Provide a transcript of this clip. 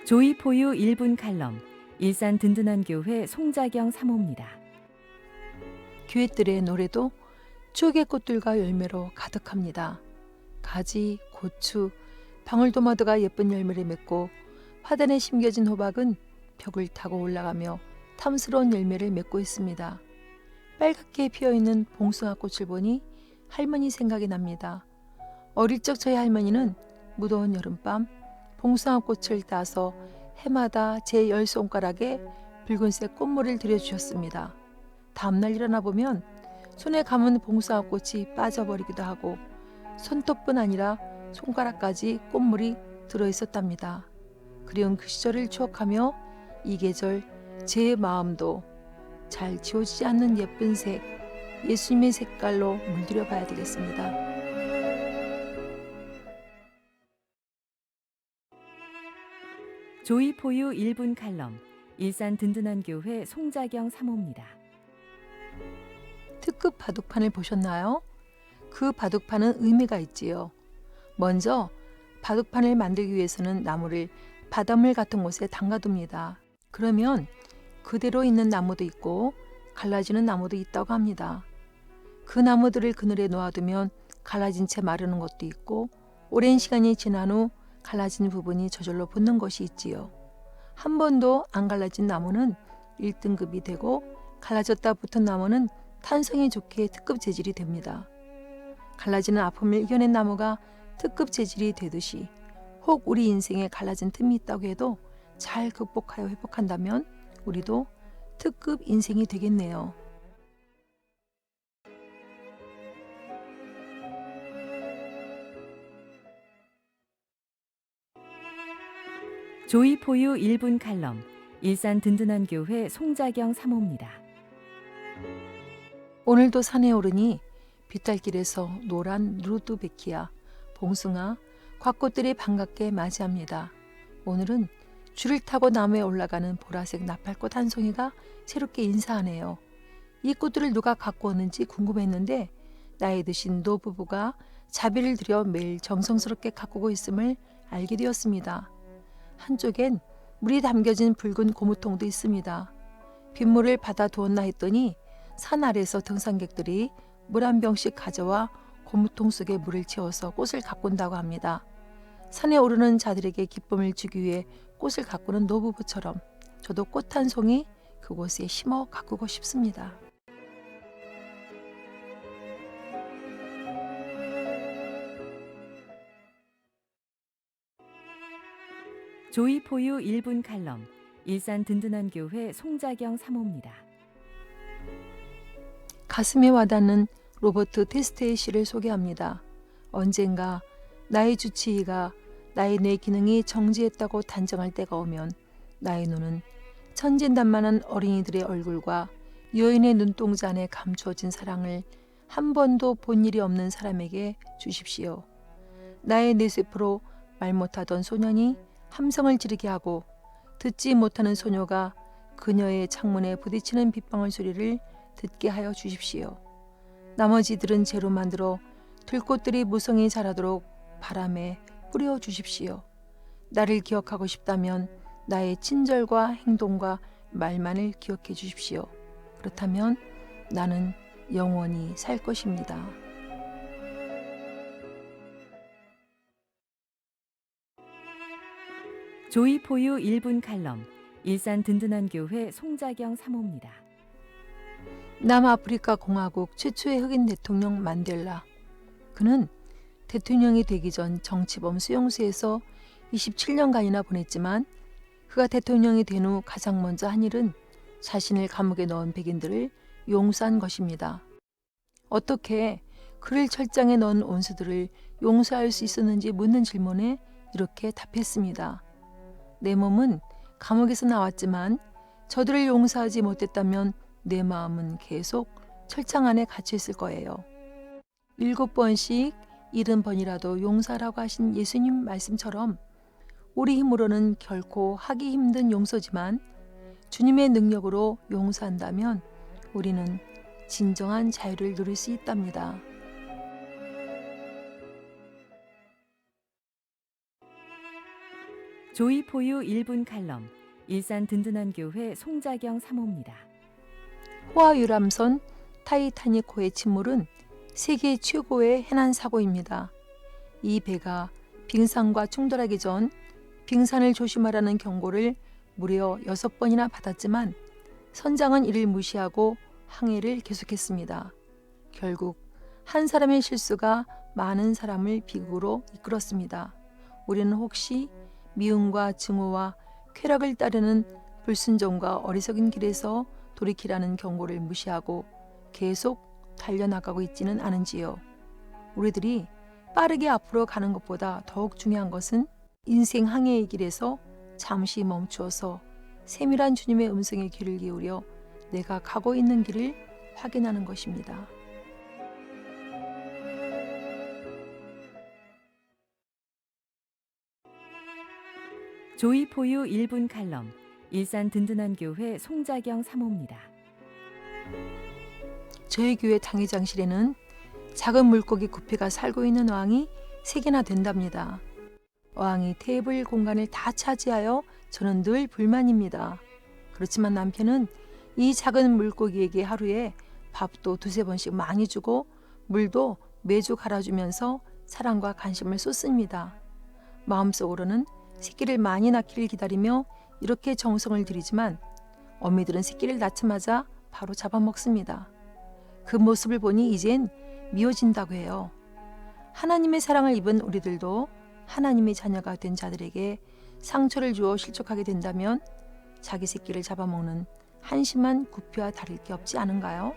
조이포유 1분 칼럼, 일산 든든한 교회 송자경 사모입니다. 교회들의 노래도 추억의 꽃들과 열매로 가득합니다. 가지, 고추, 방울토마토가 예쁜 열매를 맺고 화단에 심겨진 호박은 벽을 타고 올라가며 탐스러운 열매를 맺고 있습니다. 빨갛게 피어있는 봉숭아 꽃을 보니 할머니 생각이 납니다. 어릴 적 저희 할머니는 무더운 여름밤 봉숭아 꽃을 따서 해마다 제 10손가락에 붉은색 꽃물을 들여주셨습니다. 다음날 일어나 보면 손에 감은 봉숭아 꽃이 빠져버리기도 하고 손톱뿐 아니라 손가락까지 꽃물이 들어있었답니다. 그리운 그 시절을 추억하며 이 계절 제 마음도 잘 지워지지 않는 예쁜 색, 예수님의 색깔로 물들여 봐야 되겠습니다. 조이포유 1분 칼럼, 일산 든든한 교회 송자경 사모입니다. 특급 바둑판을 보셨나요? 그 바둑판은 의미가 있지요. 먼저 바둑판을 만들기 위해서는 나무를 바닷물 같은 곳에 담가둡니다. 그러면 그대로 있는 나무도 있고 갈라지는 나무도 있다고 합니다. 그 나무들을 그늘에 놓아두면 갈라진 채 마르는 것도 있고 오랜 시간이 지난 후 갈라진 부분이 저절로 붙는 것이 있지요. 한 번도 안 갈라진 나무는 1등급이 되고 갈라졌다 붙은 나무는 탄성이 좋게 특급 재질이 됩니다. 갈라지는 아픔을 이겨낸 나무가 특급 재질이 되듯이 혹 우리 인생에 갈라진 틈이 있다고 해도 잘 극복하여 회복한다면 우리도 특급 인생이 되겠네요. 조이포유 1분 칼럼, 일산 든든한 교회 송자경 사모입니다. 오늘도 산에 오르니 빗달길에서 노란 루드베키아, 봉숭아, 곽꽃들이 반갑게 맞이합니다. 오늘은 줄을 타고 나무에 올라가는 보라색 나팔꽃 한 송이가 새롭게 인사하네요. 이 꽃들을 누가 갖고 오는지 궁금했는데 나이 드신 노부부가 자비를 들여 매일 정성스럽게 가꾸고 있음을 알게 되었습니다. 한쪽엔 물이 담겨진 붉은 고무통도 있습니다. 빗물을 받아 두었나 했더니 산 아래에서 등산객들이 물 한 병씩 가져와 고무통 속에 물을 채워서 꽃을 가꾼다고 합니다. 산에 오르는 자들에게 기쁨을 주기 위해 꽃을 가꾸는 노부부처럼 저도 꽃 한 송이 그곳에 심어 가꾸고 싶습니다. 조이포유 1분 칼럼, 일산 든든한 교회 송자경 사모입니다. 가슴에 와닿는 로버트 테스테의 시를 소개합니다. 언젠가 나의 주치의가 나의 뇌 기능이 정지했다고 단정할 때가 오면 나의 눈은 천진단만한 어린이들의 얼굴과 여인의 눈동자 안에 감추어진 사랑을 한 번도 본 일이 없는 사람에게 주십시오. 나의 뇌세포로 말 못하던 소년이 함성을 지르게 하고 듣지 못하는 소녀가 그녀의 창문에 부딪히는 빗방울 소리를 듣게 하여 주십시오. 나머지들은 재로 만들어 들꽃들이 무성히 자라도록 바람에 뿌려 주십시오. 나를 기억하고 싶다면 나의 친절과 행동과 말만을 기억해 주십시오. 그렇다면 나는 영원히 살 것입니다. 조이포유 1분 칼럼, 일산 든든한 교회 송자경 사모입니다. 남아프리카 공화국 최초의 흑인 대통령 만델라. 그는 대통령이 되기 전 정치범 수용소에서 27년간이나 보냈지만 그가 대통령이 된 후 가장 먼저 한 일은 자신을 감옥에 넣은 백인들을 용서한 것입니다. 어떻게 그를 철장에 넣은 원수들을 용서할 수 있었는지 묻는 질문에 이렇게 답했습니다. 내 몸은 감옥에서 나왔지만 저들을 용서하지 못했다면 내 마음은 계속 철장 안에 갇혀 있을 거예요. 7번씩 70번이라도 용서하라고 하신 예수님 말씀처럼 우리 힘으로는 결코 하기 힘든 용서지만 주님의 능력으로 용서한다면 우리는 진정한 자유를 누릴 수 있답니다. 조이포유 1분 칼럼 일산 든든한 교회 송자경 사모입니다. 호화 유람선 타이타닉호의 침몰은 세계 최고의 해난 사고입니다. 이 배가 빙산과 충돌하기 전 빙산을 조심하라는 경고를 무려 6번이나 받았지만 선장은 이를 무시하고 항해를 계속했습니다. 결국 한 사람의 실수가 많은 사람을 비극으로 이끌었습니다. 우리는 혹시 미움과 증오와 쾌락을 따르는 불순종과 어리석은 길에서 돌이키라는 경고를 무시하고 계속 달려나가고 있지는 않은지요. 우리들이 빠르게 앞으로 가는 것보다 더욱 중요한 것은 인생 항해의 길에서 잠시 멈추어서 세밀한 주님의 음성에 귀를 기울여 내가 가고 있는 길을 확인하는 것입니다. 조이포유 1분 칼럼 일산 든든한 교회 송자경 사모입니다. 저희 교회 당회장실에는 작은 물고기 구피가 살고 있는 어항이 3개나 된답니다. 어항이 테이블 공간을 다 차지하여 저는 늘 불만입니다. 그렇지만 남편은 이 작은 물고기에게 하루에 밥도 2-3번씩 많이 주고 물도 매주 갈아주면서 사랑과 관심을 쏟습니다. 마음속으로는 새끼를 많이 낳기를 기다리며 이렇게 정성을 들이지만 어미들은 새끼를 낳자마자 바로 잡아먹습니다. 그 모습을 보니 이젠 미워진다고 해요. 하나님의 사랑을 입은 우리들도 하나님의 자녀가 된 자들에게 상처를 주어 실족하게 된다면 자기 새끼를 잡아먹는 한심한 구피와 다를 게 없지 않은가요?